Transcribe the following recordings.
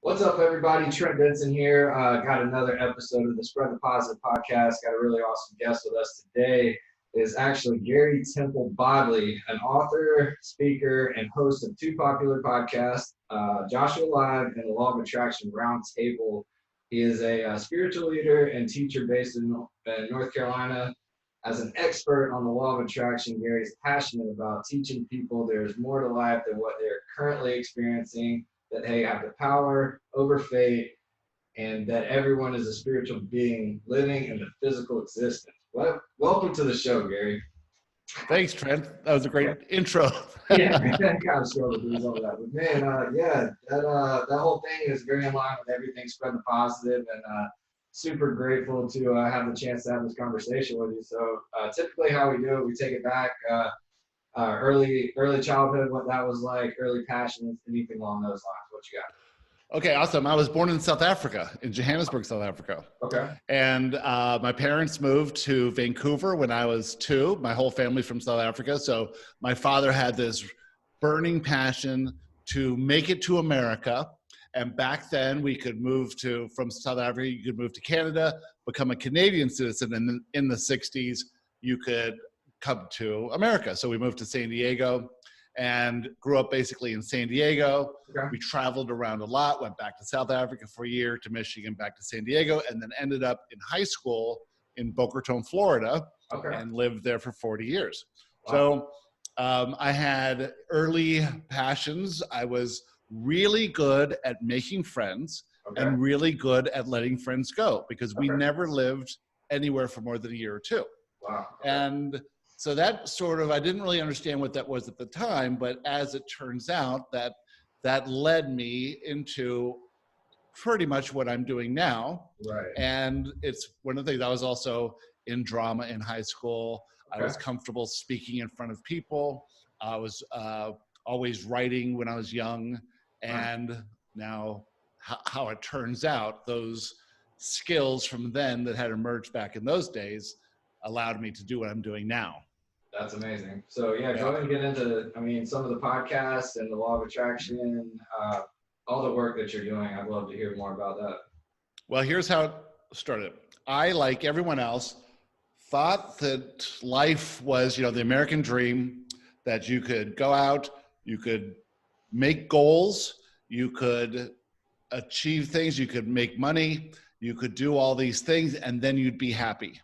What's up, everybody? Trent Benson here. Got another episode of the Spread the Positive podcast. Got a really awesome guest with us today. Is actually Gary Temple Bodley, an author, speaker, and host of two popular podcasts, Joshua Live and the Law of Attraction Roundtable. He is a spiritual leader and teacher based in North Carolina. As an expert on the law of attraction, Gary is passionate about teaching people there's more to life than what they're currently experiencing, that they have the power over fate, and that everyone is a spiritual being living in the physical existence. Welcome to the show, Gary. Thanks, Trent. That was a great intro. Yeah, man, I kind of struggled with all that. But man, that whole thing is very in line with everything Spread the Positive, and super grateful to have the chance to have this conversation with you. So typically how we do it, we take it back early childhood, what that was like, early passions, anything along those lines. What you got? Okay, awesome. I was born in South Africa, in Johannesburg, South Africa. Okay. And my parents moved to Vancouver when I was 2. My whole family's from South Africa. So my father had this burning passion to make it to America. And back then we could move from South Africa, you could move to Canada, become a Canadian citizen. And in the 60s, you could come to America. So we moved to San Diego and grew up basically in San Diego. Okay. We traveled around a lot, went back to South Africa for a year, to Michigan, back to San Diego, and then ended up in high school in Boca Raton, Florida, and lived there for 40 years. Wow. So I had early passions. I was really good at making friends and really good at letting friends go, because we never lived anywhere for more than a year or two. Wow. And so that sort of, I didn't really understand what that was at the time, but as it turns out, that led me into pretty much what I'm doing now. Right. And it's one of the things. I was also in drama in high school. I was comfortable speaking in front of people. I was always writing when I was young. And now how it turns out, those skills from then that had emerged back in those days allowed me to do what I'm doing now. That's amazing. So go ahead and get into, some of the podcasts and the law of attraction, all the work that you're doing. I'd love to hear more about that. Well, here's how it started. I, like everyone else, thought that life was, the American dream, that you could go out, you could make goals, you could achieve things, you could make money, you could do all these things, and then you'd be happy.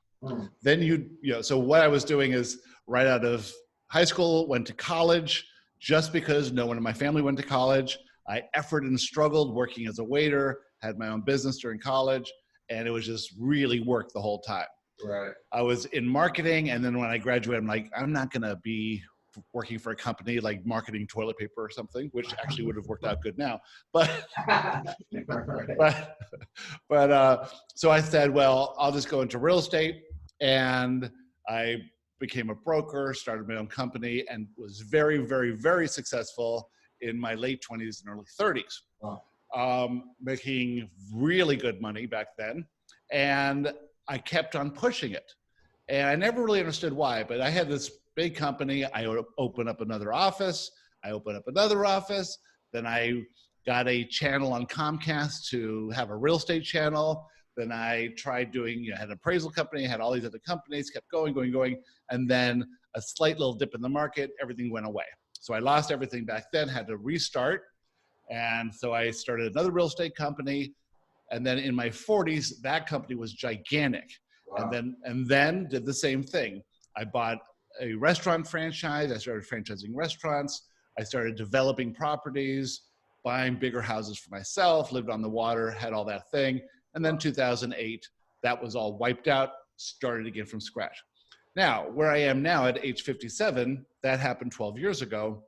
Then so what I was doing is, right out of high school, went to college just because no one in my family went to college. I efforted and struggled working as a waiter, had my own business during college, and it was just really work the whole time. Right. I was in marketing, and then when I graduated, I'm like, I'm not going to be working for a company like marketing toilet paper or something, which actually would have worked out good now. But so I said, well, I'll just go into real estate. And I became a broker, started my own company, and was very, very, very successful in my late 20s and early 30s. Wow. Making really good money back then. And I kept on pushing it. And I never really understood why, but I had this big company. I opened up another office. Then I got a channel on Comcast to have a real estate channel. Then I tried doing, had an appraisal company, had all these other companies, kept going. And then a slight little dip in the market, everything went away. So I lost everything back then, had to restart. And so I started another real estate company. And then in my 40s, that company was gigantic. Wow. And then did the same thing. I bought a restaurant franchise. I started franchising restaurants. I started developing properties, buying bigger houses for myself, lived on the water, had all that thing. And then 2008, that was all wiped out, started again from scratch. Now, where I am now at age 57, that happened 12 years ago.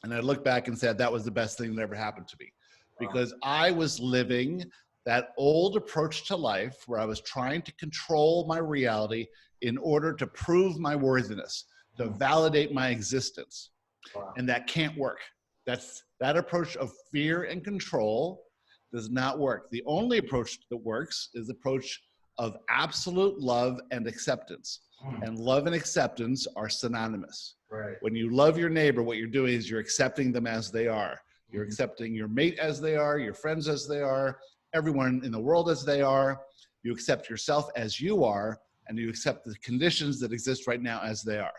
And I look back and said, that was the best thing that ever happened to me. Because I was living that old approach to life where I was trying to control my reality in order to prove my worthiness, to validate my existence. Wow. And that can't work. That approach of fear and control does not work. The only approach that works is the approach of absolute love and acceptance. And love and acceptance are synonymous. Right. When you love your neighbor, what you're doing is you're accepting them as they are. You're accepting your mate as they are, your friends as they are, everyone in the world as they are. You accept yourself as you are, and you accept the conditions that exist right now as they are.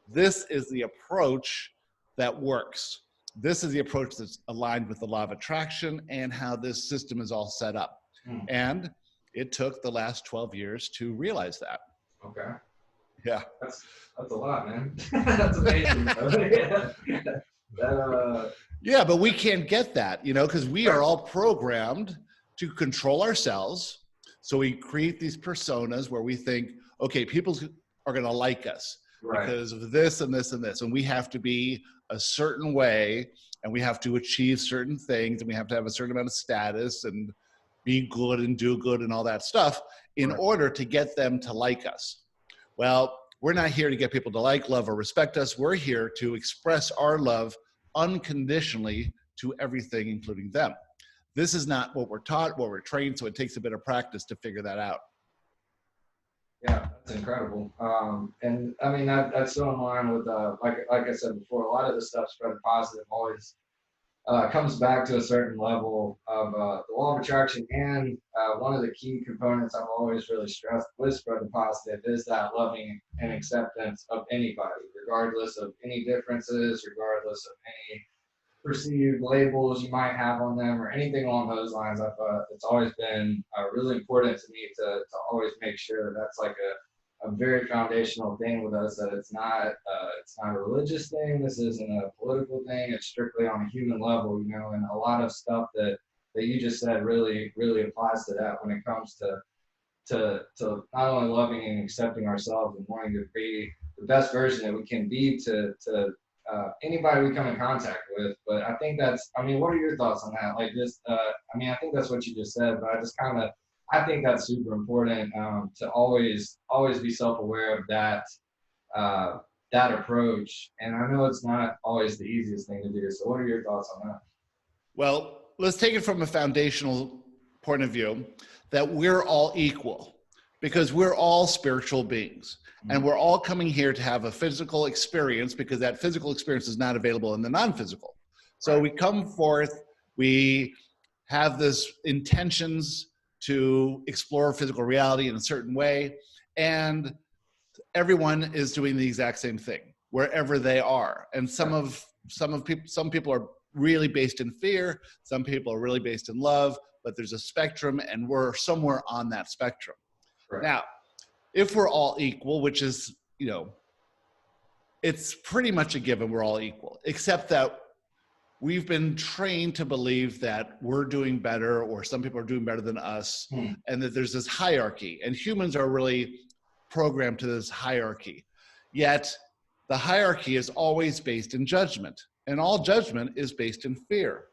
This is the approach that works. This is the approach that's aligned with the law of attraction and how this system is all set up. And it took the last 12 years to realize that. Okay. Yeah. That's a lot, man. That's amazing. Yeah, but we can't get that, because we are all programmed to control ourselves. So we create these personas where we think, okay, people are going to like us because of this and this and this. And we have to be a certain way, and we have to achieve certain things, and we have to have a certain amount of status and be good and do good and all that stuff in order to get them to like us. Well, we're not here to get people to like, love, or respect us. We're here to express our love unconditionally to everything, including them. This is not what we're taught, what we're trained, so it takes a bit of practice to figure that out. Yeah, that's incredible. And I mean, that's so in line with, like I said before, a lot of the stuff spread positive always comes back to a certain level of the law of attraction. And one of the key components I've always really stressed with spread positive is that loving and acceptance of anybody, regardless of any differences, regardless of any perceived labels you might have on them or anything along those lines. It's always been really important to me to always make sure that that's like a very foundational thing with us, that it's not a religious thing. This isn't a political thing. It's strictly on a human level, and a lot of stuff that you just said really, really applies to that when it comes to not only loving and accepting ourselves and wanting to be the best version that we can be to anybody we come in contact with. But I think what are your thoughts on that? Like just, I think that's what you just said, but I think that's super important to always be self-aware of that approach. And I know it's not always the easiest thing to do. So what are your thoughts on that? Well, let's take it from a foundational point of view that we're all equal, because we're all spiritual beings. And we're all coming here to have a physical experience, because that physical experience is not available in the non-physical. So we come forth, we have this intentions to explore physical reality in a certain way, and everyone is doing the exact same thing wherever they are. And some people are really based in fear, some people are really based in love, but there's a spectrum, and we're somewhere on that spectrum. Now, if we're all equal, which is, it's pretty much a given, we're all equal, except that we've been trained to believe that we're doing better, or some people are doing better than us, and that there's this hierarchy, and humans are really programmed to this hierarchy. Yet the hierarchy is always based in judgment, and all judgment is based in fear.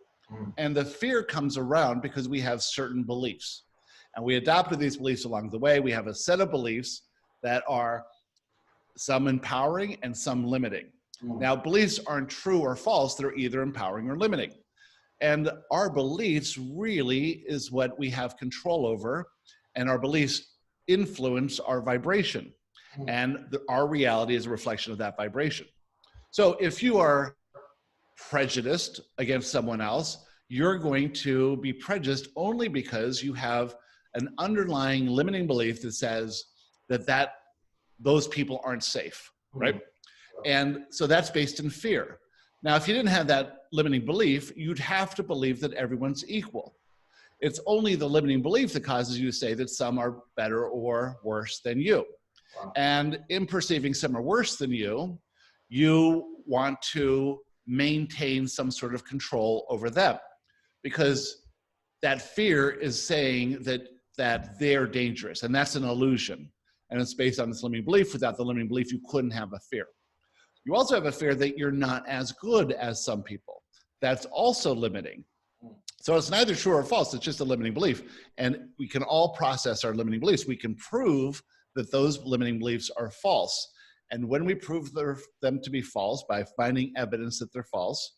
And the fear comes around because we have certain beliefs. And we adopted these beliefs along the way. We have a set of beliefs that are some empowering and some limiting. Now, beliefs aren't true or false. They're either empowering or limiting. And our beliefs really is what we have control over. And our beliefs influence our vibration. And our reality is a reflection of that vibration. So if you are prejudiced against someone else, you're going to be prejudiced only because you have an underlying limiting belief that says that those people aren't safe, right? And so that's based in fear. Now, if you didn't have that limiting belief, you'd have to believe that everyone's equal. It's only the limiting belief that causes you to say that some are better or worse than you. And in perceiving some are worse than you, you want to maintain some sort of control over them, because that fear is saying that they're dangerous, and that's an illusion. And it's based on this limiting belief. Without the limiting belief, you couldn't have a fear. You also have a fear that you're not as good as some people. That's also limiting. So it's neither true or false. It's just a limiting belief. And we can all process our limiting beliefs. We can prove that those limiting beliefs are false. And when we prove them to be false by finding evidence that they're false,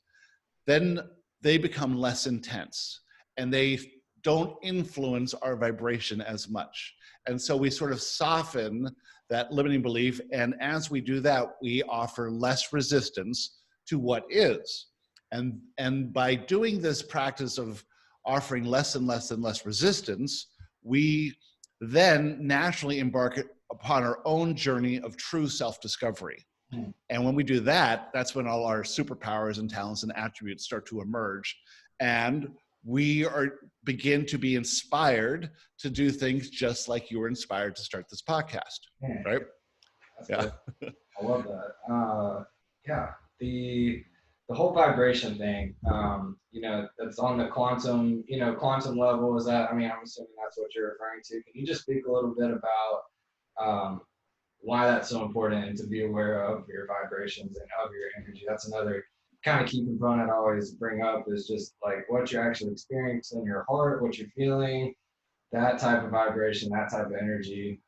then they become less intense, and they don't influence our vibration as much. And so we sort of soften that limiting belief. And as we do that, we offer less resistance to what is. And by doing this practice of offering less and less and less resistance, we then naturally embark upon our own journey of true self-discovery. And when we do that, that's when all our superpowers and talents and attributes start to emerge. And we begin to be inspired to do things just like you were inspired to start this podcast, right? That's good. I love that. Yeah, the whole vibration thing, that's on the quantum, quantum level. Is that? I mean, I'm assuming that's what you're referring to. Can you just speak a little bit about why that's so important and to be aware of your vibrations and of your energy? That's another kind of key component I always bring up, is just like what you're actually experiencing in your heart, what you're feeling. That type of vibration, that type of energy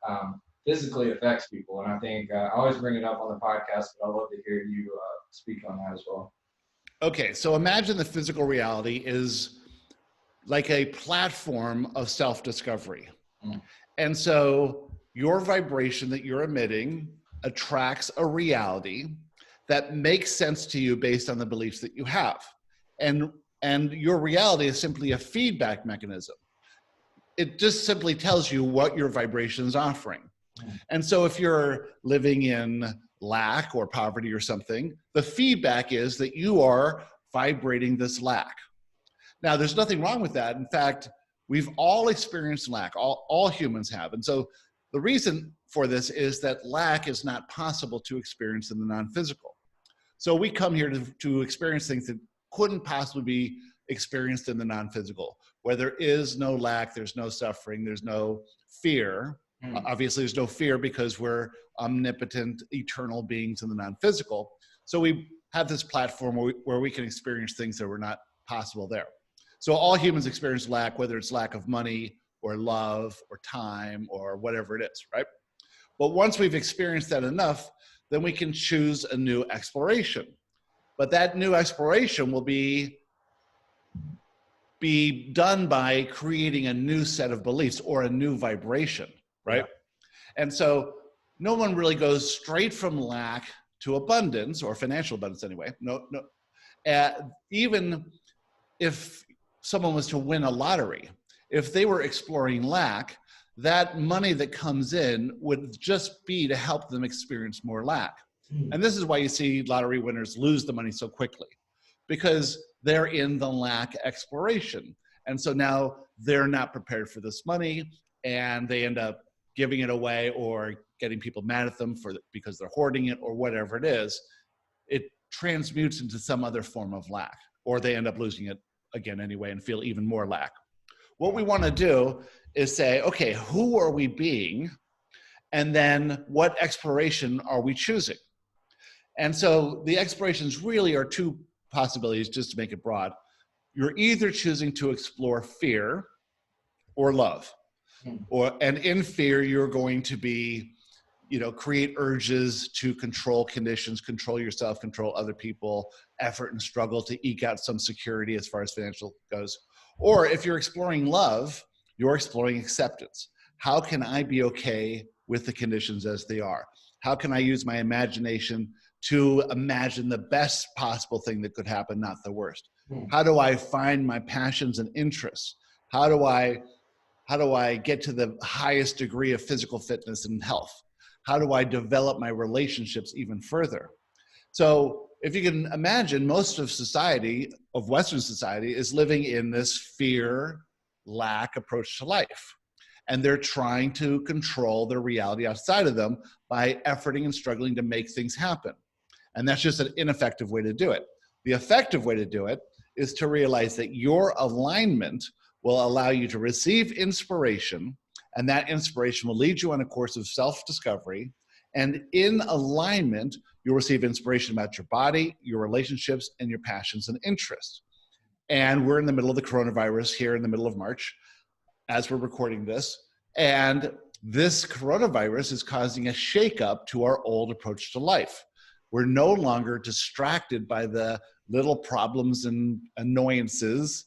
physically affects people. And I think I always bring it up on the podcast, but I'd love to hear you speak on that as well. Okay, so imagine the physical reality is like a platform of self-discovery. And so your vibration that you're emitting attracts a reality that makes sense to you based on the beliefs that you have. And your reality is simply a feedback mechanism. It just simply tells you what your vibration is offering. And so if you're living in lack or poverty or something, the feedback is that you are vibrating this lack. Now, there's nothing wrong with that. In fact, we've all experienced lack. All humans have. And so the reason for this is that lack is not possible to experience in the non-physical. So we come here to experience things that couldn't possibly be experienced in the non-physical, where there is no lack, there's no suffering, there's no fear. Obviously, there's no fear because we're omnipotent, eternal beings in the non-physical. So we have this platform where we can experience things that were not possible there. So all humans experience lack, whether it's lack of money or love or time or whatever it is, right? But once we've experienced that enough, then we can choose a new exploration. But that new exploration will be done by creating a new set of beliefs or a new vibration, right? Yeah. And so no one really goes straight from lack to abundance, or financial abundance anyway. No. Even if someone was to win a lottery, if they were exploring lack, that money that comes in would just be to help them experience more lack. And this is why you see lottery winners lose the money so quickly, because they're in the lack exploration. And so now they're not prepared for this money, and they end up giving it away or getting people mad at them because they're hoarding it or whatever it is. It transmutes into some other form of lack, or they end up losing it again anyway and feel even more lack. What we want to do is say, okay, who are we being? And then what exploration are we choosing? And so the explorations really are two possibilities, just to make it broad. You're either choosing to explore fear or love. And in fear, you're going to be, create urges to control conditions, control yourself, control other people, effort and struggle to eke out some security as far as financial goes. Or if you're exploring love, you're exploring acceptance. How can I be okay with the conditions as they are? How can I use my imagination to imagine the best possible thing that could happen, not the worst? How do I find my passions and interests? How do I get to the highest degree of physical fitness and health? How do I develop my relationships even further? So if you can imagine, most of society, of Western society, is living in this fear, lack approach to life. And they're trying to control their reality outside of them by efforting and struggling to make things happen. And that's just an ineffective way to do it. The effective way to do it is to realize that your alignment will allow you to receive inspiration, and that inspiration will lead you on a course of self-discovery. And in alignment, you'll receive inspiration about your body, your relationships, and your passions and interests. And we're in the middle of the coronavirus here in the middle of March, as we're recording this. And this coronavirus is causing a shakeup to our old approach to life. We're no longer distracted by the little problems and annoyances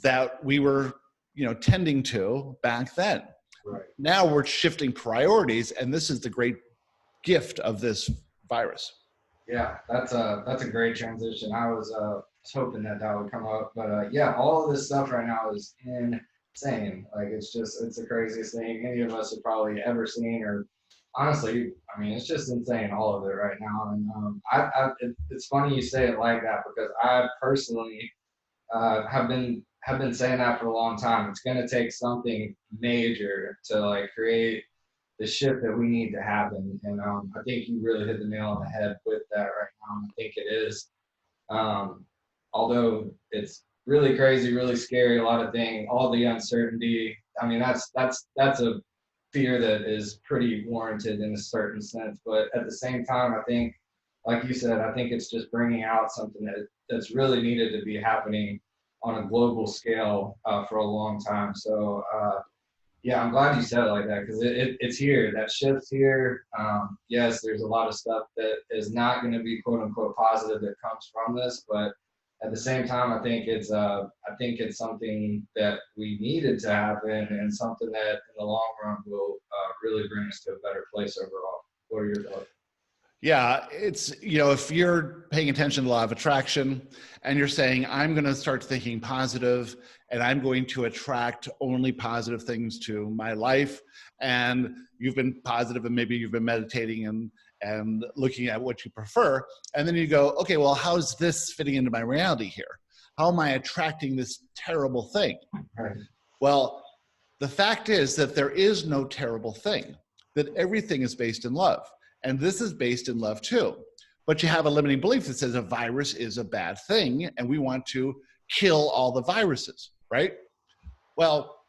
that we were, tending to back then. Right. Now we're shifting priorities, and this is the great gift of this virus. Yeah, that's a great transition. I was was hoping that that would come up. But yeah, all of this stuff right now is insane. Like it's the craziest thing any of us have probably ever seen, or honestly, I mean, it's just insane, all of it right now. And it's funny you say it like that because I personally have been saying that for a long time. It's going to take something major to like create the shift that we need to happen. And I think you really hit the nail on the head with that right now. I think it is. Um, Although it's really crazy, really scary, a lot of things, all the uncertainty. I mean, that's a fear that is pretty warranted in a certain sense. But at the same time, I think, like you said, I think it's just bringing out something that's really needed to be happening on a global scale for a long time. So yeah, I'm glad you said it like that because it's here. That shift's here. Yes, there's a lot of stuff that is not going to be quote unquote positive that comes from this, but at the same time, I think it's something that we needed to happen and something that in the long run will really bring us to a better place overall. What are your thoughts? Yeah, it's, if you're paying attention to the law of attraction and you're saying, I'm going to start thinking positive and I'm going to attract only positive things to my life, and you've been positive and maybe you've been meditating and looking at what you prefer, and then you go, okay, well, how's this fitting into my reality here? How am I attracting this terrible thing? Right. Well, the fact is that there is no terrible thing, that everything is based in love. And this is based in love too. But you have a limiting belief that says a virus is a bad thing and we want to kill all the viruses, right? Well,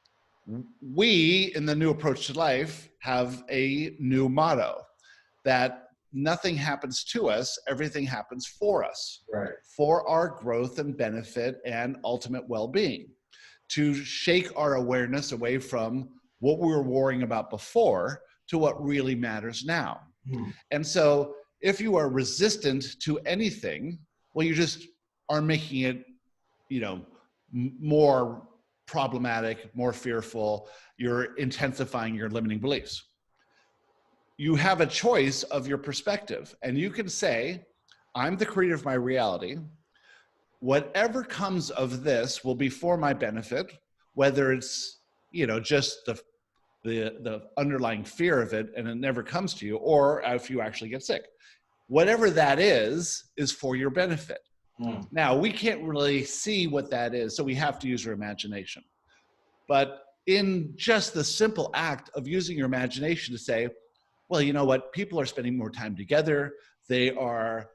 we in the new approach to life have a new motto that nothing happens to us, everything happens for us, Right. for our growth and benefit and ultimate well-being, to shake our awareness away from what we were worrying about before to what really matters now. And so if you are resistant to anything, well, you just are making it, more problematic, more fearful. You're intensifying your limiting beliefs. You have a choice of your perspective, and you can say, I'm the creator of my reality. Whatever comes of this will be for my benefit, whether it's, just the underlying fear of it and it never comes to you, or if you actually get sick. Whatever that is for your benefit. Now, we can't really see what that is, so we have to use our imagination. But in just the simple act of using your imagination to say, well, you know what, people are spending more time together, they are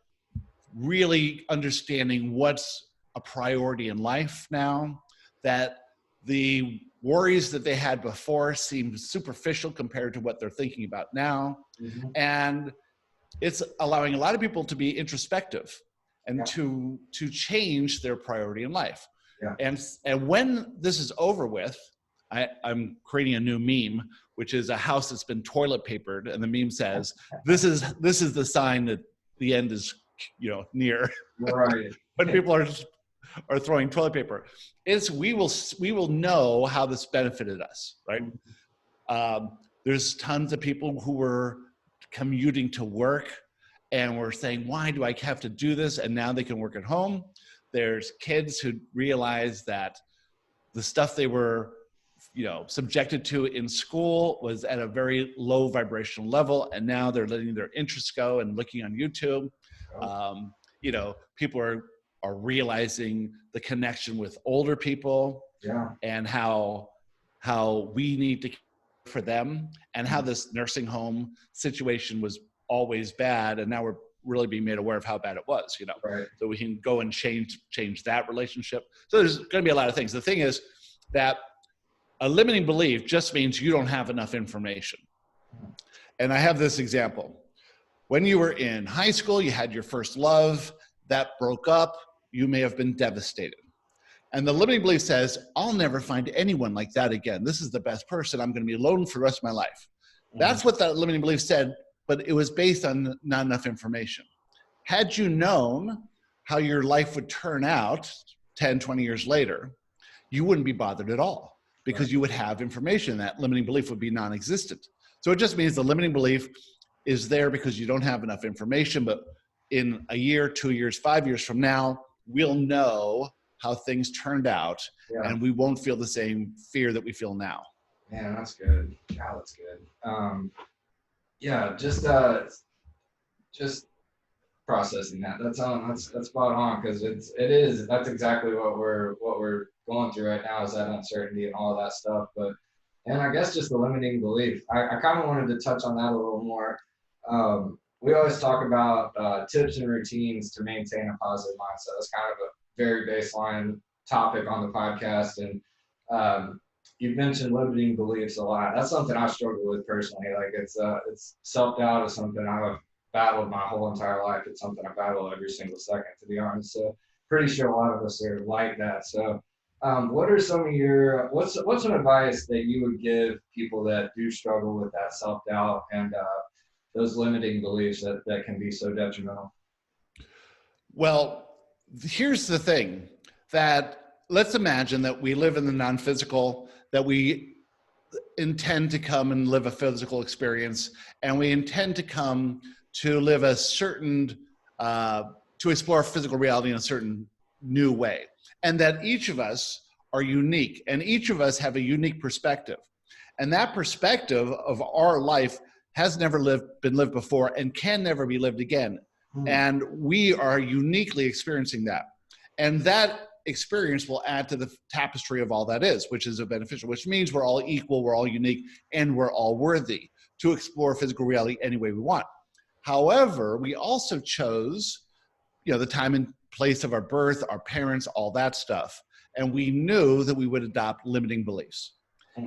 really understanding what's a priority in life now, that the worries that they had before seem superficial compared to what they're thinking about now. And it's allowing a lot of people to be introspective and to change their priority in life. And when this is over with, I'm creating a new meme, which is a house that's been toilet papered, and the meme says, this is the sign that the end is near. Right. When people are throwing toilet paper, we will know how this benefited us, right? There's tons of people who were commuting to work and were saying, why do I have to do this? And now they can work at home. There's kids who realize that the stuff they were subjected to in school was at a very low vibrational level, and now they're letting their interests go and looking on YouTube. People are realizing the connection with older people, and how we need to care for them, and how this nursing home situation was always bad, and now we're really being made aware of how bad it was, Right. so we can go and change that relationship. So there's going to be a lot of things. The thing is that a limiting belief just means you don't have enough information. And I have this example. When you were in high school, you had your first love that broke up, you may have been devastated. And the limiting belief says, I'll never find anyone like that again. This is the best person. I'm going to be alone for the rest of my life. That's what that limiting belief said, but it was based on not enough information. Had you known how your life would turn out 10, 20 years later, you wouldn't be bothered at all, because you would have information. That limiting belief would be non-existent. So it just means the limiting belief is there because you don't have enough information, but in a year, 2 years, 5 years from now, we'll know how things turned out, Yeah. and we won't feel the same fear that we feel now. Man, that's good. God, that's good. Yeah, just processing that. That's spot on, because that's exactly what we're going through right now, is that uncertainty and all of that stuff. But and I guess just the limiting belief. I kind of wanted to touch on that a little more. We always talk about tips and routines to maintain a positive mindset. That's kind of a very baseline topic on the podcast. And you've mentioned limiting beliefs a lot. That's something I struggle with personally. Like it's self-doubt is something I've battled my whole entire life. It's something I battle every single second, to be honest. So pretty sure a lot of us are like that. So what are some of your what's some advice that you would give people that do struggle with that self-doubt and those limiting beliefs that can be so detrimental? Well, here's the thing, that let's imagine that we live in the non-physical, that we intend to come and live a physical experience, and we intend to come to live a certain, to explore physical reality in a certain new way. And that each of us are unique, and each of us have a unique perspective. And that perspective of our life has never been lived before and can never be lived again. And we are uniquely experiencing that. And that experience will add to the tapestry of all that is, which is a beneficial, which means we're all equal, we're all unique, and we're all worthy to explore physical reality any way we want. However, we also chose, the time and place of our birth, our parents, all that stuff. And we knew that we would adopt limiting beliefs.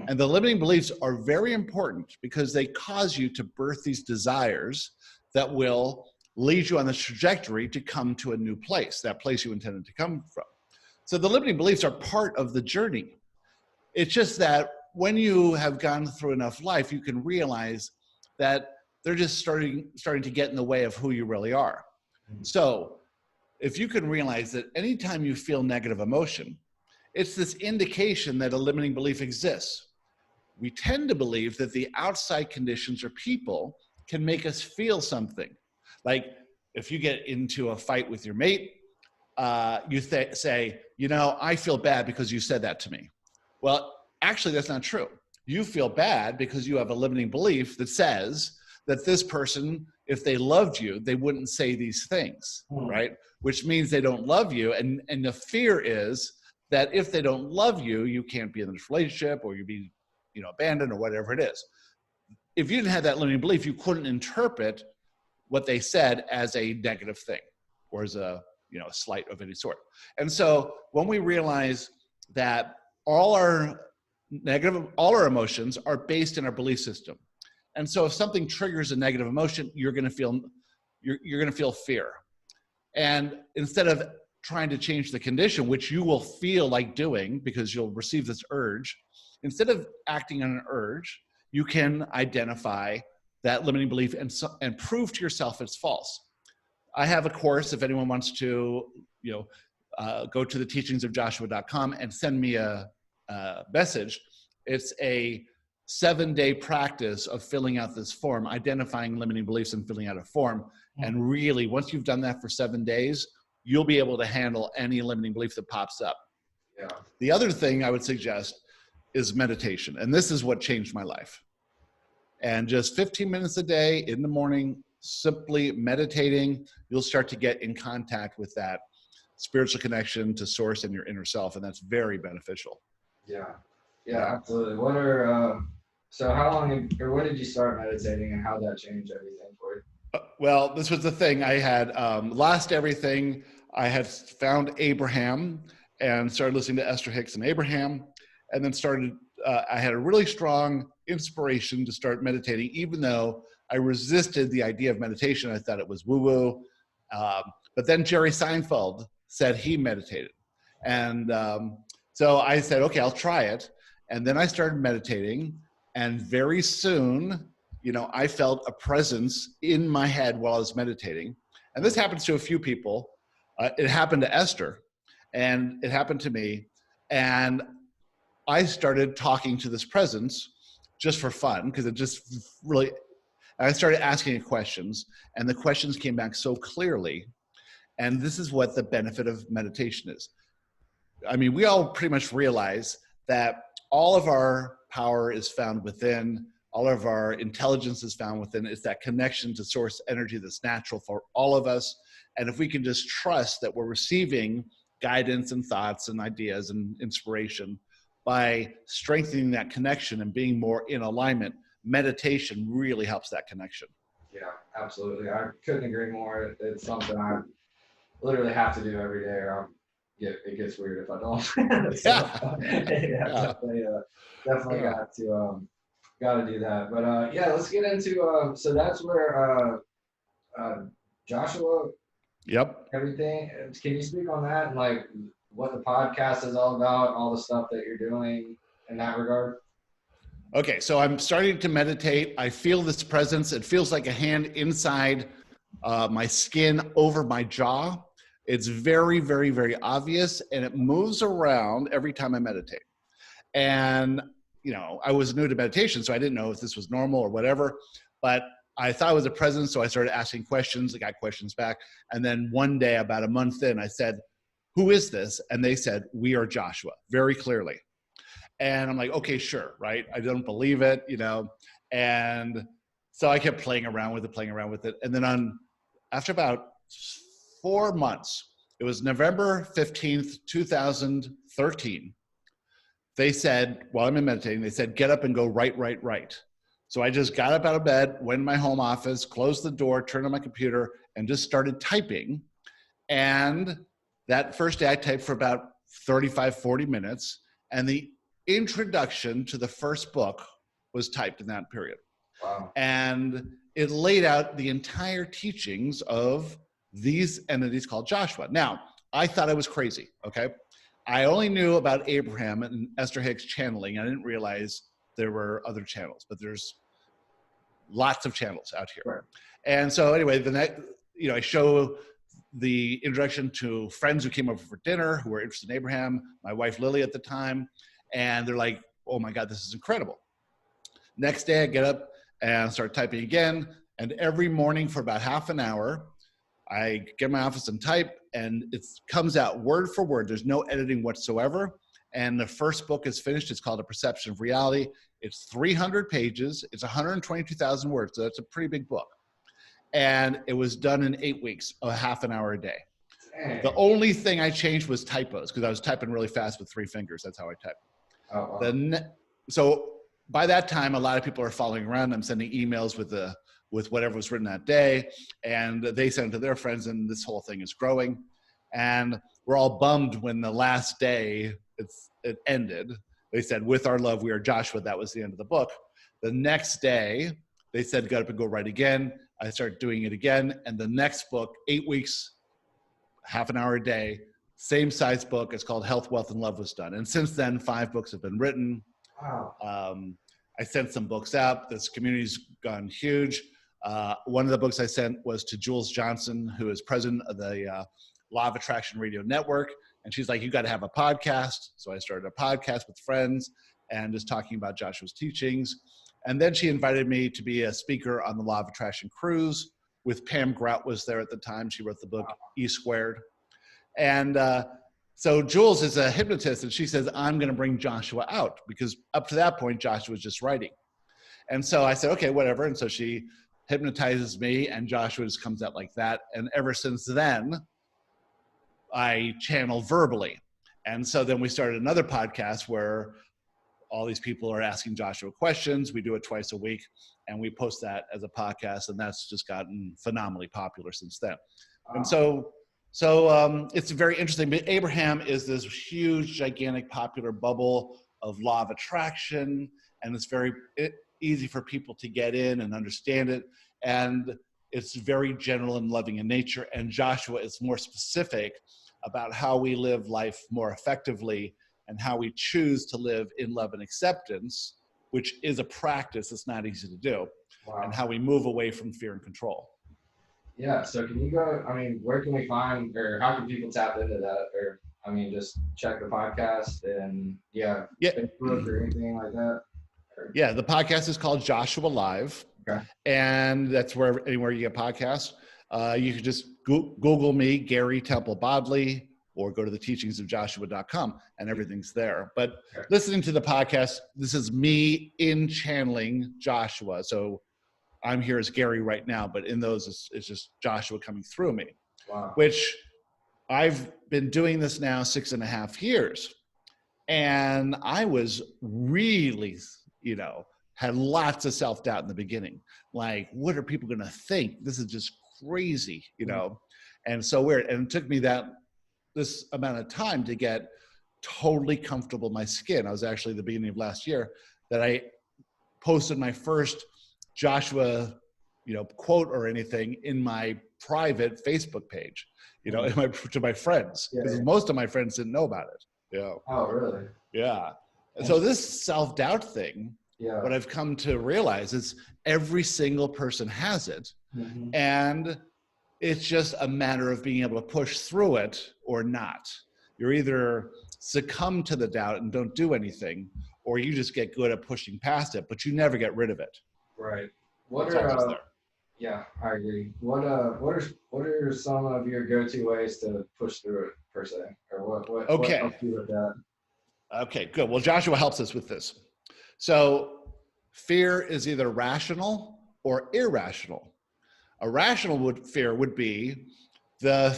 And the limiting beliefs are very important because they cause you to birth these desires that will lead you on the trajectory to come to a new place, that place you intended to come from. So the limiting beliefs are part of the journey. It's just that when you have gone through enough life, you can realize that they're just starting to get in the way of who you really are. So if you can realize that anytime you feel negative emotion, it's this indication that a limiting belief exists. We tend to believe that the outside conditions or people can make us feel something. Like if you get into a fight with your mate, you say, I feel bad because you said that to me. Well, actually, that's not true. You feel bad because you have a limiting belief that says that this person, if they loved you, they wouldn't say these things, right? Which means they don't love you. And the fear is that if they don't love you, you can't be in this relationship, or you'd be, abandoned, or whatever it is. If you didn't have that limiting belief, you couldn't interpret what they said as a negative thing, or as a slight of any sort. And so when we realize that all our emotions are based in our belief system, and so if something triggers a negative emotion, you're going to feel fear. And instead of trying to change the condition, which you will feel like doing because you'll receive this urge, instead of acting on an urge, you can identify that limiting belief and prove to yourself it's false. I have a course, if anyone wants to, go to the teachingsofjoshua.com and send me a message. It's a 7-day practice of filling out this form, identifying limiting beliefs and filling out a form. And really, once you've done that for 7 days, you'll be able to handle any limiting belief that pops up. Yeah. The other thing I would suggest is meditation. And this is what changed my life. And just 15 minutes a day in the morning, simply meditating, you'll start to get in contact with that spiritual connection to source and your inner self. And that's very beneficial. Yeah, absolutely. So how long, or when did you start meditating, and how did that change everything for you? Well, this was the thing. I had lost everything. I had found Abraham and started listening to Esther Hicks and Abraham, and then I had a really strong inspiration to start meditating, even though I resisted the idea of meditation. I thought it was woo-woo. But then Jerry Seinfeld said he meditated. And so I said, okay, I'll try it. And then I started meditating, and very soon, I felt a presence in my head while I was meditating. And this happens to a few people. It happened to Esther, and it happened to me. And I started talking to this presence just for fun, because it just really, I started asking it questions, and the questions came back so clearly. And this is what the benefit of meditation is. I mean, we all pretty much realize that all of our power is found within, all of our intelligence is found within. It's that connection to source energy that's natural for all of us. And if we can just trust that we're receiving guidance and thoughts and ideas and inspiration by strengthening that connection and being more in alignment, meditation really helps that connection. Yeah, absolutely. I couldn't agree more. It's something I literally have to do every day, or it gets weird if I don't. So, definitely got to do that. But let's get into so that's where Joshua. Yep. Everything. Can you speak on that and like what the podcast is all about, all the stuff that you're doing in that regard? Okay, so I'm starting to meditate. I feel this presence. It feels like a hand inside my skin over my jaw. It's very, very, very obvious, and it moves around every time I meditate. And, you know, I was new to meditation, so I didn't know if this was normal or whatever, but I thought it was a presence, so I started asking questions. I got questions back. And then one day, about a month in, I said, "Who is this?" And they said, "We are Joshua," very clearly. And I'm like, okay, sure, right? I don't believe it, you know? And so I kept playing around with it. And then after about 4 months, it was November 15th, 2013. They said, while I'm meditating, they said, "Get up and go right." So I just got up out of bed, went in my home office, closed the door, turned on my computer, and just started typing. And that first day I typed for about 35, 40 minutes. And the introduction to the first book was typed in that period. Wow. And it laid out the entire teachings of these entities called Joshua. Now, I thought I was crazy, okay? I only knew about Abraham and Esther Hicks channeling. I didn't realize there were other channels, but there's lots of channels out here. Right. And so anyway, the next, you know, I show the introduction to friends who came over for dinner who were interested in Abraham, my wife Lily at the time, and they're like, "Oh my God, this is incredible." Next day I get up and start typing again, and every morning for about half an hour, I get in my office and type, and it comes out word for word. There's no editing whatsoever. And the first book is finished. It's called A Perception of Reality. It's 300 pages. It's 122,000 words. So that's a pretty big book. And it was done in 8 weeks, a half an hour a day. Dang. The only thing I changed was typos, because I was typing really fast with 3 fingers. That's how I type. Oh, wow. So by that time, a lot of people are following around. I'm sending emails with whatever was written that day, and they send it to their friends, and this whole thing is growing. And we're all bummed when the last day it ended. They said, "With our love, we are Joshua." That was the end of the book. The next day, they said, "Get up and go write again." I started doing it again. And the next book, 8 weeks, half an hour a day, same size book. It's called Health, Wealth, and Love was done. And since then, 5 books have been written. Wow. I sent some books out. This community's gone huge. One of the books I sent was to Jules Johnson, who is president of the Law of Attraction Radio Network. And she's like, "You got to have a podcast." So I started a podcast with friends and just talking about Joshua's teachings. And then she invited me to be a speaker on the Law of Attraction cruise with Pam Grout was there at the time. She wrote the book E Squared. And so Jules is a hypnotist, and she says, "I'm going to bring Joshua out," because up to that point, Joshua was just writing. And so I said, "Okay, whatever." And so she hypnotizes me, and Joshua just comes out like that. And ever since then, I channel verbally. And so then we started another podcast where all these people are asking Joshua questions. We do it twice a week, and we post that as a podcast, and that's just gotten phenomenally popular since then. Wow. And so it's very interesting. But Abraham is this huge, gigantic, popular bubble of law of attraction, and it's very easy for people to get in and understand it. And it's very general and loving in nature. And Joshua is more specific about how we live life more effectively and how we choose to live in love and acceptance, which is a practice that's not easy to do, Wow. and how we move away from fear and control. Yeah, so can you go, I mean, where can we find, or how can people tap into that? Or, I mean, just check the podcast and, Facebook or anything like that? Yeah, the podcast is called Joshua Live. Okay. And that's anywhere you get podcasts. You can just Google me, Gary Temple Bodley, or go to the teachingsofjoshua.com and everything's there. But listening to the podcast, this is me in channeling Joshua. So I'm here as Gary right now, but in those, it's just Joshua coming through me. Wow. Which I've been doing this now 6.5 years. And I was really, had lots of self-doubt in the beginning. Like, what are people going to think? This is just crazy, and so weird. And it took me this amount of time to get totally comfortable in my skin. I was actually at the beginning of last year that I posted my first Joshua, quote or anything in my private Facebook page, to my friends, because most of my friends didn't know about it. Yeah. Oh, really? Yeah. And so this self-doubt thing, what I've come to realize is every single person has it. Mm-hmm. And it's just a matter of being able to push through it or not. You're either succumb to the doubt and don't do anything, or you just get good at pushing past it, but you never get rid of it. Right. Yeah, I agree. What are some of your go-to ways to push through it, per se? Or what helps you with that? Okay, good. Well, Joshua helps us with this. So fear is either rational or irrational. A rational fear would be the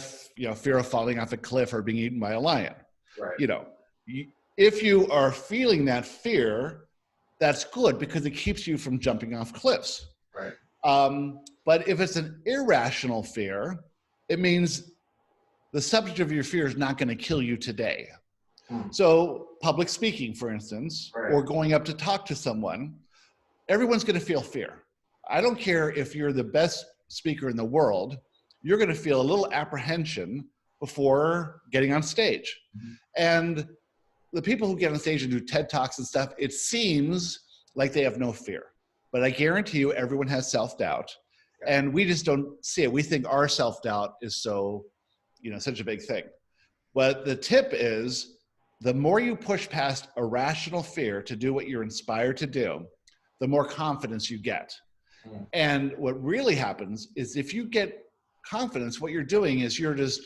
fear of falling off a cliff or being eaten by a lion. Right. If you are feeling that fear, that's good because it keeps you from jumping off cliffs. Right. But if it's an irrational fear, it means the subject of your fear is not going to kill you today. So public speaking, for instance, or going up to talk to someone, everyone's going to feel fear. I don't care if you're the best speaker in the world, you're going to feel a little apprehension before getting on stage. Mm-hmm. And the people who get on stage and do TED Talks and stuff, it seems like they have no fear. But I guarantee you everyone has self-doubt. And we just don't see it. We think our self-doubt is such a big thing. But the tip is, the more you push past irrational fear to do what you're inspired to do, the more confidence you get. And what really happens is if you get confidence, what you're doing is you're just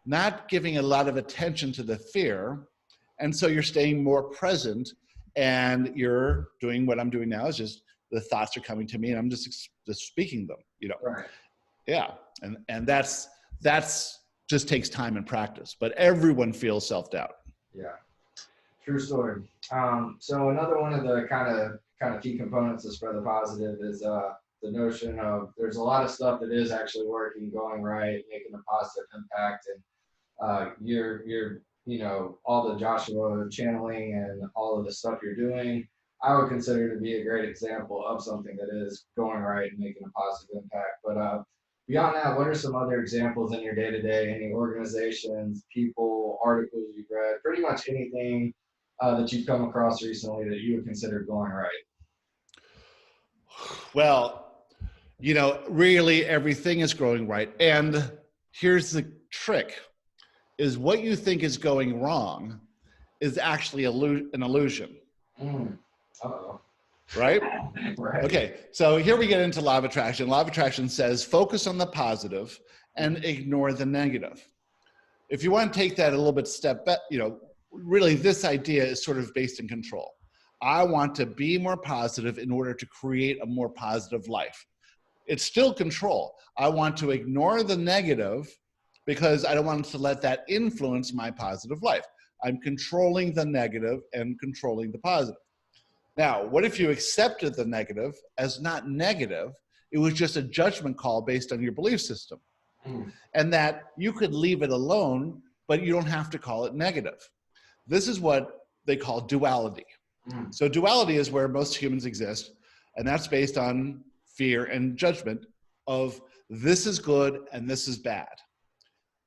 not giving a lot of attention to the fear. And so you're staying more present and you're doing what I'm doing now is just the thoughts are coming to me and I'm just speaking them, Right. Yeah. And that's just takes time and practice, but everyone feels self-doubt. Yeah. True story. So another one of the kind of key components of Spread the Positive is the notion of there's a lot of stuff that is actually working, going right, making a positive impact, and you're all the Joshua channeling and all of the stuff you're doing, I would consider to be a great example of something that is going right and making a positive impact. But beyond that, what are some other examples in your day-to-day, any organizations, people, articles you've read, pretty much anything that you've come across recently that you would consider going right? Well, really everything is going right. And here's the trick, is what you think is going wrong is actually an illusion. Uh-oh. Right? Right. Okay, so here we get into Law of Attraction. Law of Attraction says, focus on the positive and ignore the negative. If you want to take that a little bit step back, really this idea is sort of based in control. I want to be more positive in order to create a more positive life. It's still control. I want to ignore the negative because I don't want to let that influence my positive life. I'm controlling the negative and controlling the positive. Now, what if you accepted the negative as not negative? It was just a judgment call based on your belief system. And that you could leave it alone, but you don't have to call it negative. This is what they call duality. So duality is where most humans exist, and that's based on fear and judgment of this is good and this is bad.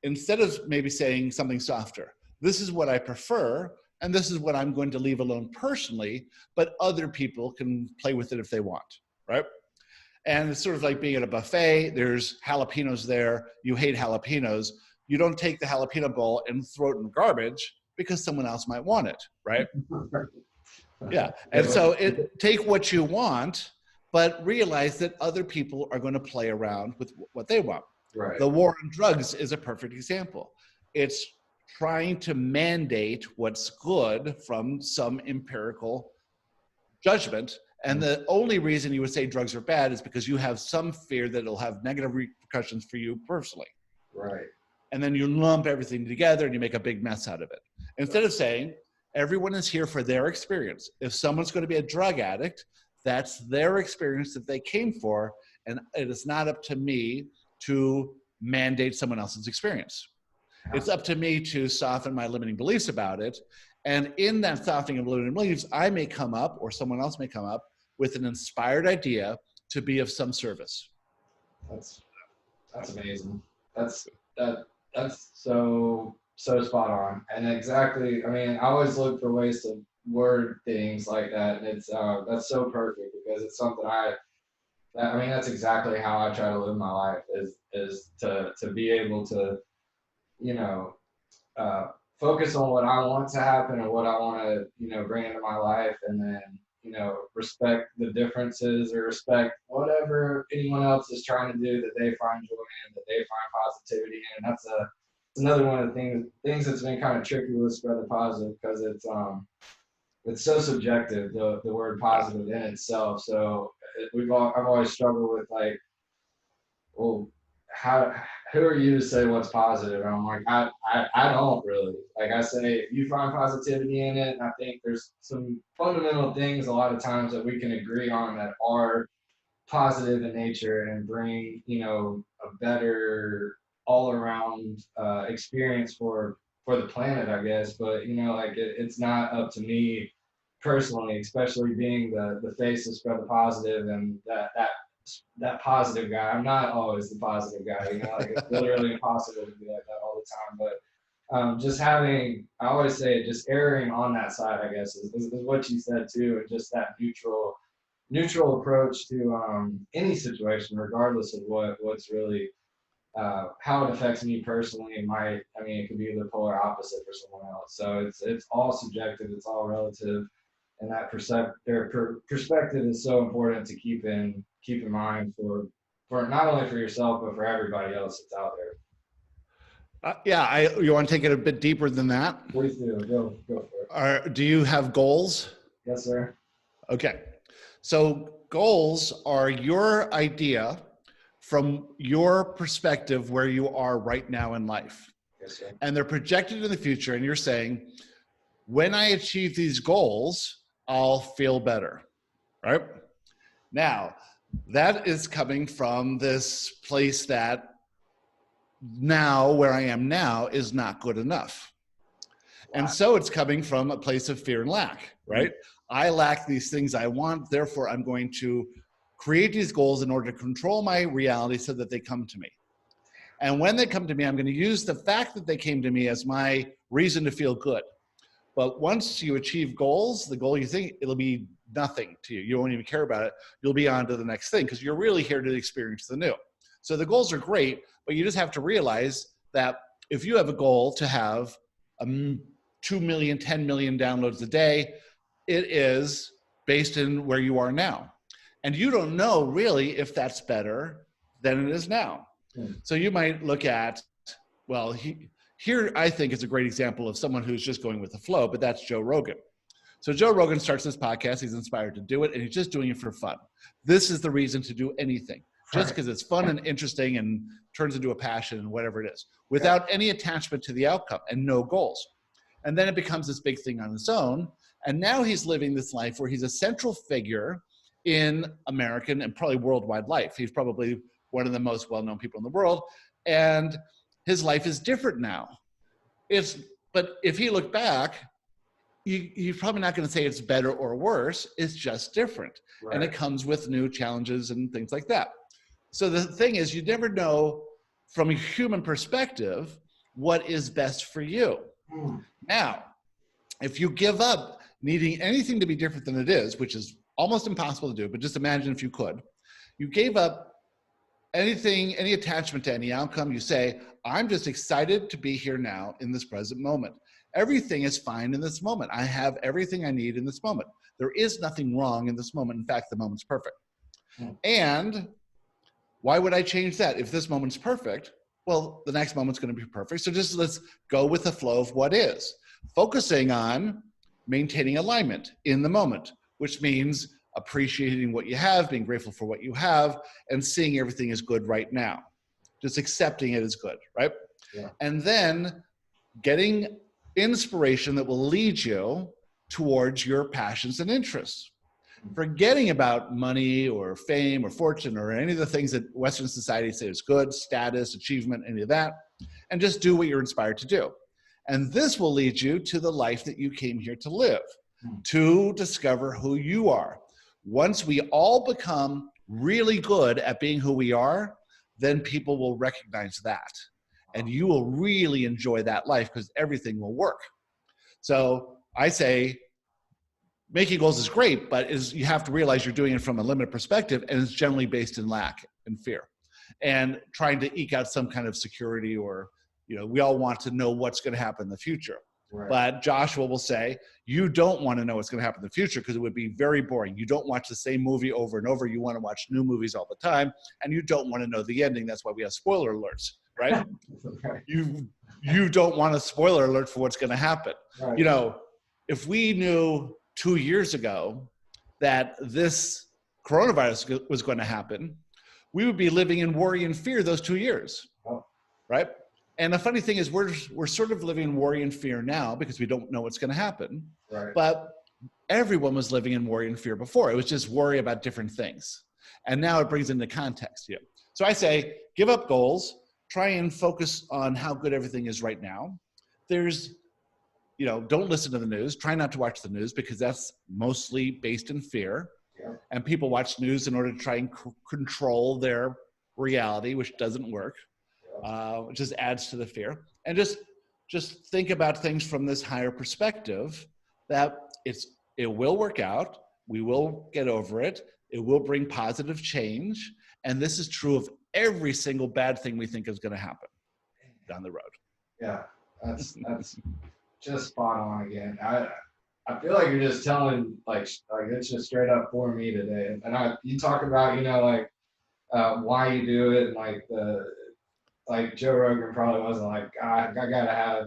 Instead of maybe saying something softer, this is what I prefer, and this is what I'm going to leave alone personally, but other people can play with it if they want, right? And it's sort of like being at a buffet. There's jalapenos there. You hate jalapenos. You don't take the jalapeno bowl and throw it in the garbage because someone else might want it, right? Yeah. And so take what you want, but realize that other people are going to play around with what they want. Right. The war on drugs is a perfect example. It's trying to mandate what's good from some empirical judgment. And the only reason you would say drugs are bad is because you have some fear that it'll have negative repercussions for you personally. Right. And then you lump everything together and you make a big mess out of it. Instead of saying, everyone is here for their experience. If someone's going to be a drug addict, that's their experience that they came for. And it is not up to me to mandate someone else's experience. It's up to me to soften my limiting beliefs about it. And in that softening of limiting beliefs, I may come up, or someone else may come up, with an inspired idea to be of some service. That's amazing. That's so spot on. And exactly, I mean, I always look for ways to word things like that, and it's that's so perfect because it's something I mean, that's exactly how I try to live my life is to be able to, you know, focus on what I want to happen and what I want to, bring into my life, and then, respect the differences or respect whatever anyone else is trying to do that they find joy in, that they find positivity in. And that's another one of the things that's been kind of tricky with Spread the Positive, because it's so subjective, the word positive in itself. So I've always struggled with, like, well, who are you to say what's positive? And I'm like, I don't really. Like I say, you find positivity in it, and I think there's some fundamental things a lot of times that we can agree on that are positive in nature and bring, a better all around experience for the planet, I guess. But like it's not up to me personally, especially being the face to Spread the Positive, and that positive guy. I'm not always the positive guy, like it's literally impossible to be like that all the time. But just having, I always say, just erring on that side, I guess, is what you said too, and just that neutral approach to any situation, regardless of what's really how it affects me personally. It could be the polar opposite for someone else. So it's all subjective, it's all relative. And that perspective is so important to keep in mind for not only for yourself but for everybody else that's out there. You want to take it a bit deeper than that? Please do. Go for it. Do you have goals? Yes, sir. Okay. So goals are your idea from your perspective where you are right now in life. Yes, sir. And they're projected in the future, and you're saying, when I achieve these goals, I'll feel better, right? Now, that is coming from this place that now, where I am now, is not good enough. Wow. And so it's coming from a place of fear and lack, right? Mm-hmm. I lack these things I want, therefore I'm going to create these goals in order to control my reality so that they come to me. And when they come to me, I'm going to use the fact that they came to me as my reason to feel good. But once you achieve goals, the goal you think, it'll be nothing to you. You won't even care about it. You'll be on to the next thing because you're really here to experience the new. So the goals are great, but you just have to realize that if you have a goal to have 2 million, 10 million downloads a day, it is based in where you are now. And you don't know really if that's better than it is now. So you might look at, well, here I think is a great example of someone who's just going with the flow, but that's Joe Rogan. So Joe Rogan starts this podcast, he's inspired to do it, and he's just doing it for fun. This is the reason to do anything, just because it's fun and interesting and turns into a passion and whatever it is, without any attachment to the outcome and no goals. And then it becomes this big thing on its own, and now he's living this life where he's a central figure in American and probably worldwide life. He's probably one of the most well-known people in the world, and his life is different now. But if he looked back, you're probably not going to say it's better or worse. It's just different. Right. And it comes with new challenges and things like that. So the thing is, you never know from a human perspective what is best for you. Now, if you give up needing anything to be different than it is, which is almost impossible to do, but just imagine if you could, you gave up anything, any attachment to any outcome. You say, I'm just excited to be here now in this present moment. Everything is fine in this moment. I have everything I need in this moment. There is nothing wrong in this moment. In fact, the moment's perfect. And Why would I change that? If this moment's perfect, well, the next moment's going to be perfect. So just let's go with the flow of what is. Focusing on maintaining alignment in the moment, which means appreciating what you have, being grateful for what you have, and seeing everything as good right now. Just accepting it as good, right? Yeah. And then getting inspiration that will lead you towards your passions and interests. Forgetting about money or fame or fortune or any of the things that Western society says is good, status, achievement, any of that, and just do what you're inspired to do. And this will lead you to the life that you came here to live, to discover who you are. Once we all become really good at being who we are, then people will recognize that. And you will really enjoy that life because everything will work. So I say, making goals is great, but you have to realize you're doing it from a limited perspective, and it's generally based in lack and fear. And trying to eke out some kind of security, or, we all want to know what's going to happen in the future. Right. But Joshua will say, you don't want to know what's going to happen in the future because it would be very boring. You don't watch the same movie over and over. You want to watch new movies all the time, and you don't want to know the ending. That's why we have spoiler alerts, right? Okay. You don't want a spoiler alert for what's going to happen. Right. If we knew 2 years ago that this coronavirus was going to happen, we would be living in worry and fear those 2 years, right? And the funny thing is we're sort of living in worry and fear now because we don't know what's going to happen. Right. But everyone was living in worry and fear before. It was just worry about different things. And now it brings into context here. So I say, give up goals, try and focus on how good everything is right now. Don't listen to the news. Try not to watch the news because that's mostly based in fear. Yeah. And people watch news in order to try and control their reality, which doesn't work. It just adds to the fear. And just think about things from this higher perspective, that it will work out. We will get over it. It will bring positive change. And this is true of every single bad thing we think is going to happen down the road. Yeah, that's just spot on again. I feel like you're just telling like it's just straight up for me today. And you talk about why you do it, and like Joe Rogan probably wasn't like, I gotta have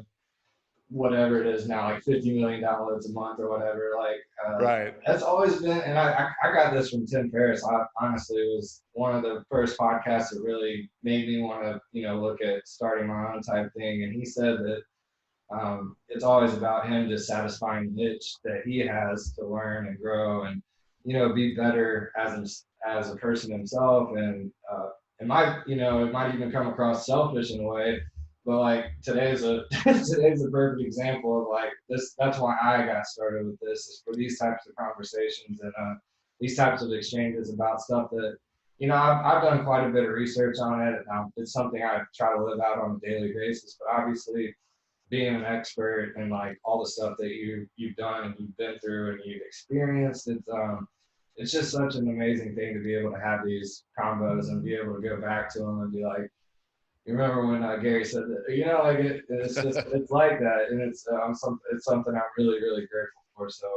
whatever it is now, like $50 million a month or whatever. Right. That's always been, and I got this from Tim Ferriss. Honestly, it was one of the first podcasts that really made me want to, look at starting my own type thing. And he said that it's always about him just satisfying the itch that he has to learn and grow and, be better as a person himself. And it might even come across selfish in a way, but today's a perfect example of this. That's why I got started with this, is for these types of conversations and these types of exchanges about stuff that, I've done quite a bit of research on it. It's something I try to live out on a daily basis, but obviously being an expert and all the stuff that you've done and you've been through and you've experienced, it's just such an amazing thing to be able to have these combos and be able to go back to them and be like, you remember when Gary said that, it's just, it's like that. And it's something I'm really, really grateful for. So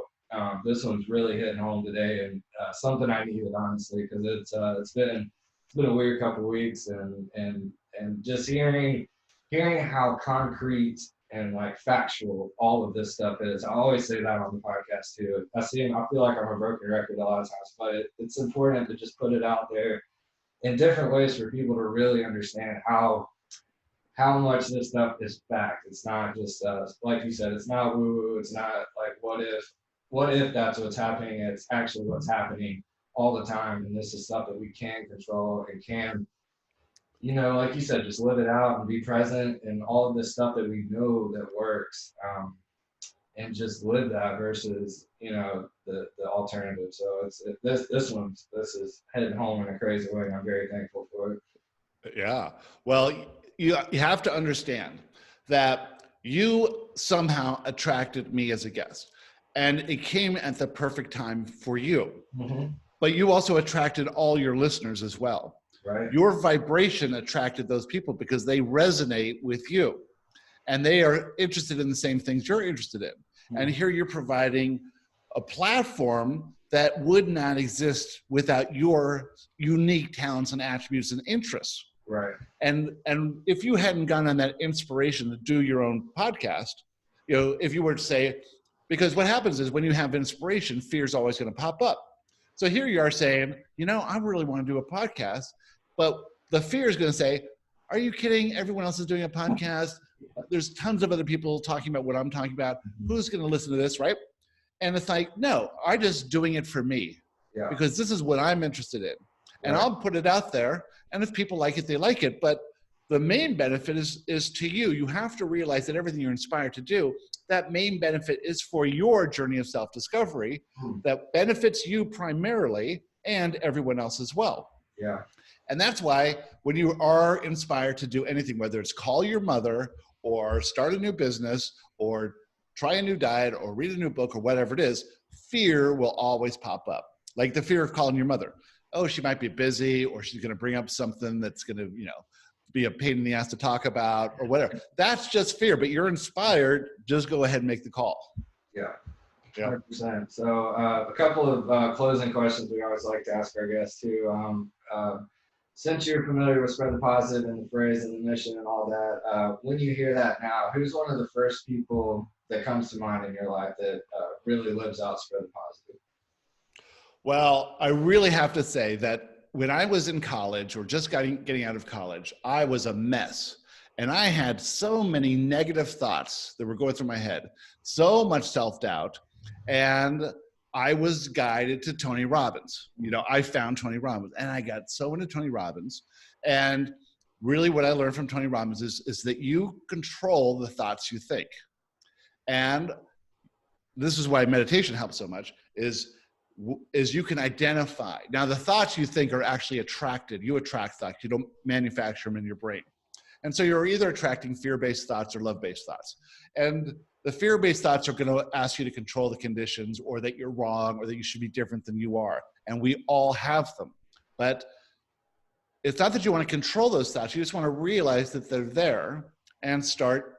this one's really hitting home today, and something I needed, honestly, because it's been a weird couple of weeks, and just hearing how concrete and factual all of this stuff is. I always say that on the podcast too. I feel like I'm a broken record a lot of times, but it's important to just put it out there in different ways for people to really understand how much this stuff is fact. It's not just like you said, it's not woo-woo. It's not what if that's what's happening. It's actually what's happening all the time, and this is stuff that we can control and can, like you said, just live it out and be present and all of this stuff that we know that works, and just live that versus, the alternative. So this is heading home in a crazy way, and I'm very thankful for it. Yeah. Well, you have to understand that you somehow attracted me as a guest, and it came at the perfect time for you. Mm-hmm. But you also attracted all your listeners as well. Right. Your vibration attracted those people because they resonate with you and they are interested in the same things you're interested in. Mm-hmm. And here you're providing a platform that would not exist without your unique talents and attributes and interests. Right. And if you hadn't gone on that inspiration to do your own podcast, you know, if you were to say, because what happens is when you have inspiration, fear is always going to pop up. So here you are saying, you know, I really want to do a podcast, but the fear is going to say, are you kidding? Everyone else is doing a podcast. There's tons of other people talking about what I'm talking about. Who's going to listen to this, right? And it's like, no, I'm just doing it for me because this is what I'm interested in. And I'll put it out there. And if people like it, they like it. But the main benefit is to you. You have to realize that everything you're inspired to do, that main benefit is for your journey of self-discovery that benefits you primarily and everyone else as well. Yeah. And that's why when you are inspired to do anything, whether it's call your mother or start a new business or try a new diet or read a new book or whatever it is, fear will always pop up. Like the fear of calling your mother. Oh, she might be busy, or she's going to bring up something that's going to, you know, be a pain in the ass to talk about or whatever. That's just fear, but you're inspired. Just go ahead and make the call. Yeah. 100%. So a couple of closing questions we always like to ask our guests too. Since you're familiar with Spread the Positive and the phrase and the mission and all that, when you hear that now, who's one of the first people that comes to mind in your life that really lives out Spread the Positive? Well, I really have to say that when I was in college or just getting out of college, I was a mess. And I had so many negative thoughts that were going through my head, so much self-doubt. And I was guided to Tony Robbins. You know, I found Tony Robbins and I got so into Tony Robbins. And really what I learned from Tony Robbins is that you control the thoughts you think. And this is why meditation helps so much, is you can identify. Now, the thoughts you think are actually attracted. You attract thoughts. You don't manufacture them in your brain. And so you're either attracting fear-based thoughts or love-based thoughts. And the fear-based thoughts are going to ask you to control the conditions, or that you're wrong, or that you should be different than you are. And we all have them. But it's not that you want to control those thoughts. You just want to realize that they're there and start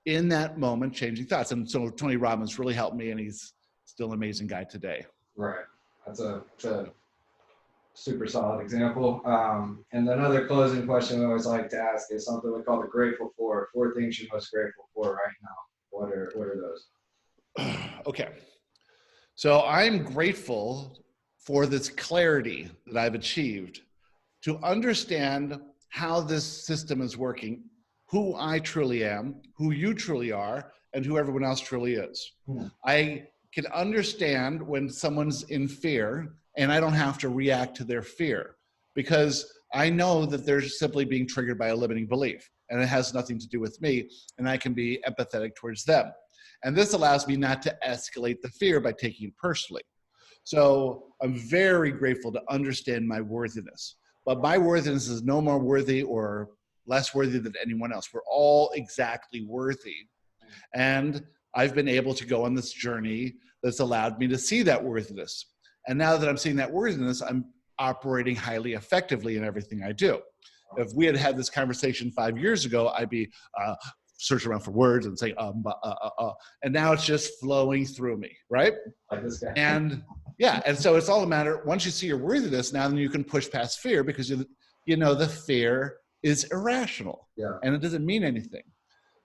in that moment changing thoughts. And so Tony Robbins really helped me, and he's still an amazing guy today. Right. That's a super solid example. And another closing question we always like to ask is something we call the grateful for. 4 things you're most grateful for right now. What are those? Okay. So I'm grateful for this clarity that I've achieved to understand how this system is working, who I truly am, who you truly are, and who everyone else truly is. I can understand when someone's in fear, and I don't have to react to their fear because I know that they're simply being triggered by a limiting belief, and it has nothing to do with me, and I can be empathetic towards them. And this allows me not to escalate the fear by taking it personally. So I'm very grateful to understand my worthiness, but my worthiness is no more worthy or less worthy than anyone else. We're all exactly worthy. And I've been able to go on this journey that's allowed me to see that worthiness. And now that I'm seeing that worthiness, I'm operating highly effectively in everything I do. If we had had this conversation 5 years ago, I'd be searching around for words and saying, and now it's just flowing through me, right? Like this guy. And yeah, and so it's all a matter, once you see your worthiness, now then you can push past fear because you know the fear is irrational and it doesn't mean anything.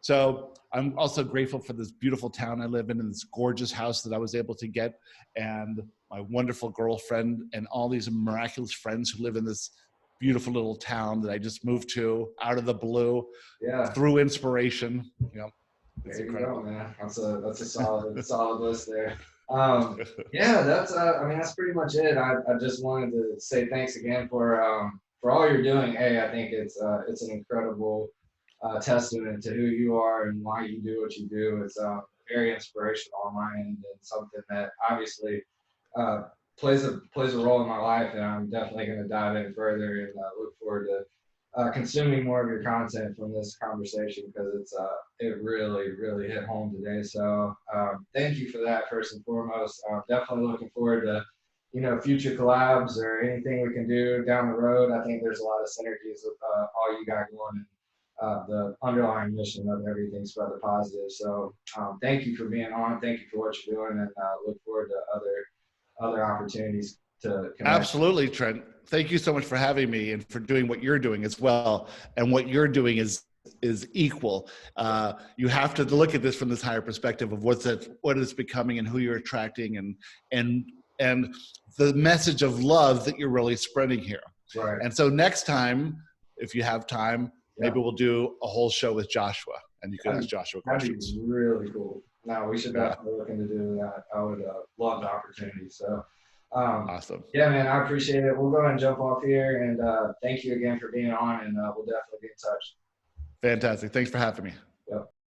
So I'm also grateful for this beautiful town I live in and this gorgeous house that I was able to get, and my wonderful girlfriend and all these miraculous friends who live in this beautiful little town that I just moved to out of the blue through inspiration. You know, it's incredible. There you go, man. That's a solid list there. That's pretty much it. I just wanted to say thanks again for all you're doing. Hey, I think it's an incredible testament to who you are and why you do what you do. It's very inspirational on my end, and something that obviously plays a role in my life, and I'm definitely going to dive in further and look forward to consuming more of your content from this conversation, because it really hit home today. So thank you for that first and foremost. I'm definitely looking forward to future collabs or anything we can do down the road. I think there's a lot of synergies with all you got going, and the underlying mission of everything Spread the Positive. So thank you for being on. Thank you for what you're doing, and look forward to other other opportunities to connect. Absolutely, Trent. Thank you so much for having me and for doing what you're doing as well. And what you're doing is equal. You have to look at this from this higher perspective of what it's becoming and who you're attracting, and the message of love that you're really spreading here. Right. And so next time, if you have time, maybe we'll do a whole show with Joshua, and you can ask Joshua questions. That'd be really cool. No, we should definitely look into doing that. I would love the opportunity. So, awesome. Yeah, man, I appreciate it. We'll go ahead and jump off here, and thank you again for being on, and we'll definitely be in touch. Fantastic. Thanks for having me. Yep.